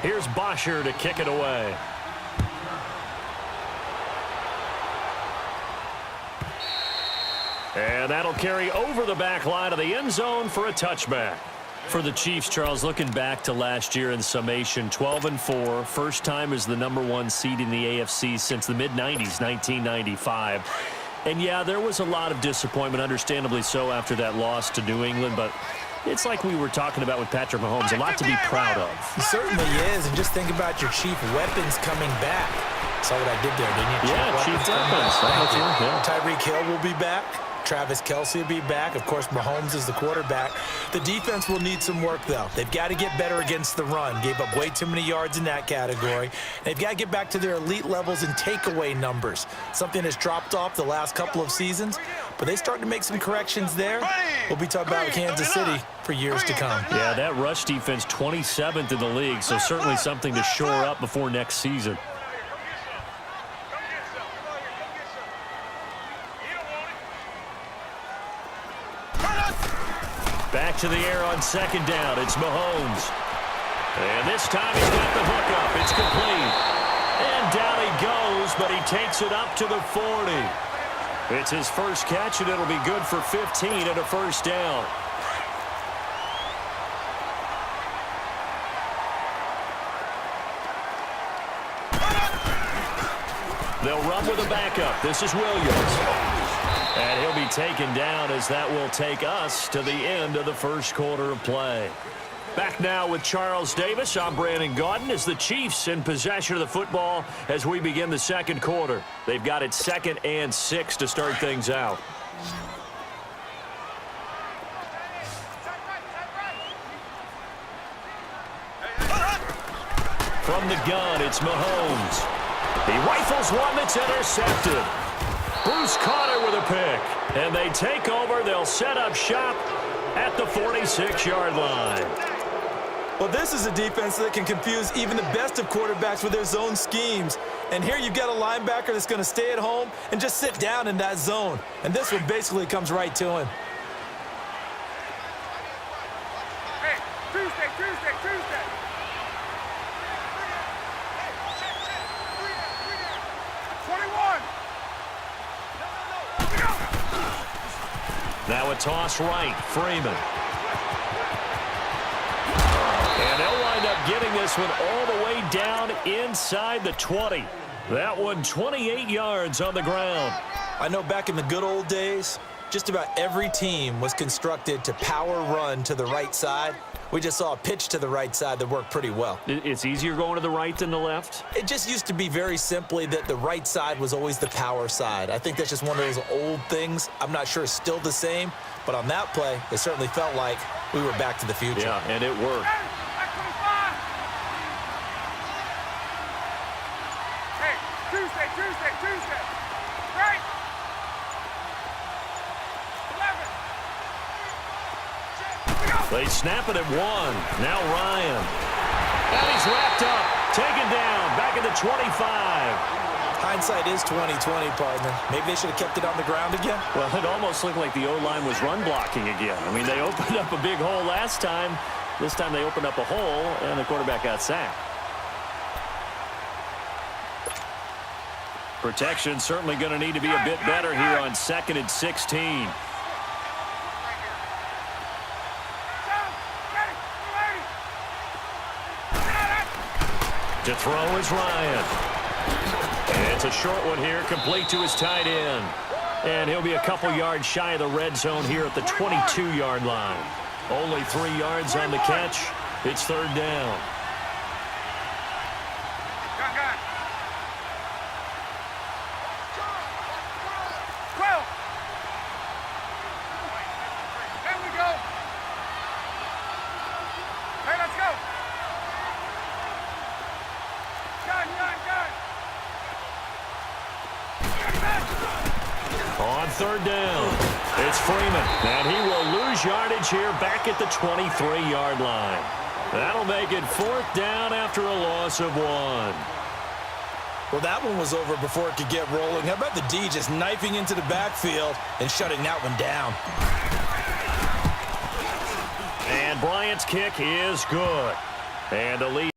Here's Bosher to kick it away. And that'll carry over the back line of the end zone for a touchback. For the Chiefs, Charles, looking back to last year in summation, 12-4, first time as the #1 seed in the AFC since the mid-90s, 1995. And, yeah, there was a lot of disappointment, understandably so, after that loss to New England, but it's like we were talking about with Patrick Mahomes, a lot to be proud of. He certainly is, and just think about your chief weapons coming back. Saw what I did there, didn't you? Yeah, chief weapons. Yeah. Tyreek Hill will be back. Travis Kelce will be back. Of course, Mahomes is the quarterback. The defense will need some work, though. They've got to get better against the run. Gave up way too many yards in that category. They've got to get back to their elite levels in takeaway numbers, something that's dropped off the last couple of seasons. But they starting to make some corrections there. We'll be talking about Kansas City for years to come. Yeah, that rush defense, 27th in the league, so certainly something to shore up before next season. Back to the air on second down. It's Mahomes. And this time he's got the hook up. It's complete. And down he goes, but he takes it up to the 40. It's his first catch, and it'll be good for 15 and a first down. They'll run with a backup. This is Williams. And he'll be taken down as that will take us to the end of the first quarter of play. Back now with Charles Davis. I'm Brandon Gaudin as the Chiefs in possession of the football as we begin the second quarter. They've got it 2nd and 6 to start things out. From the gun, it's Mahomes. He rifles one that's intercepted. Bruce Carter with a pick. And they take over. They'll set up shop at the 46-yard line. Well, this is a defense that can confuse even the best of quarterbacks with their zone schemes. And here you've got a linebacker that's going to stay at home and just sit down in that zone. And this one basically comes right to him. Hey, Tuesday. 21. Now a toss right. Freeman. And they'll wind up getting this one all the way down inside the 20. That one 28 yards on the ground. I know back in the good old days, just about every team was constructed to power run to the right side. We just saw a pitch to the right side that worked pretty well. It's easier going to the right than the left? It just used to be very simply that the right side was always the power side. I think that's just one of those old things. I'm not sure it's still the same, but on that play, it certainly felt like we were back to the future. Yeah, and it worked. Hey, Tuesday. Right. 11. They snap it at 1. Now Ryan. And he's wrapped up. Taken down. Back at the 25. Hindsight is 20/20, partner. Maybe they should have kept it on the ground again. Well, it almost looked like the O-line was run blocking again. I mean, they opened up a big hole last time. This time they opened up a hole, and the quarterback got sacked. Protection certainly going to need to be a bit better here on 2nd and 16. To throw is Ryan. And it's a short one here, complete to his tight end. And he'll be a couple yards shy of the red zone here at the 22-yard line. Only 3 yards on the catch. It's 3rd down. Gun. 12. There we go. Hey, let's go. Gun. On 3rd down, it's Freeman. And he will lose yardage here back at the 23-yard line. That'll make it 4th down after a loss of 1. Well, that one was over before it could get rolling. How about the D just knifing into the backfield and shutting that one down? And Bryant's kick is good. And the lead.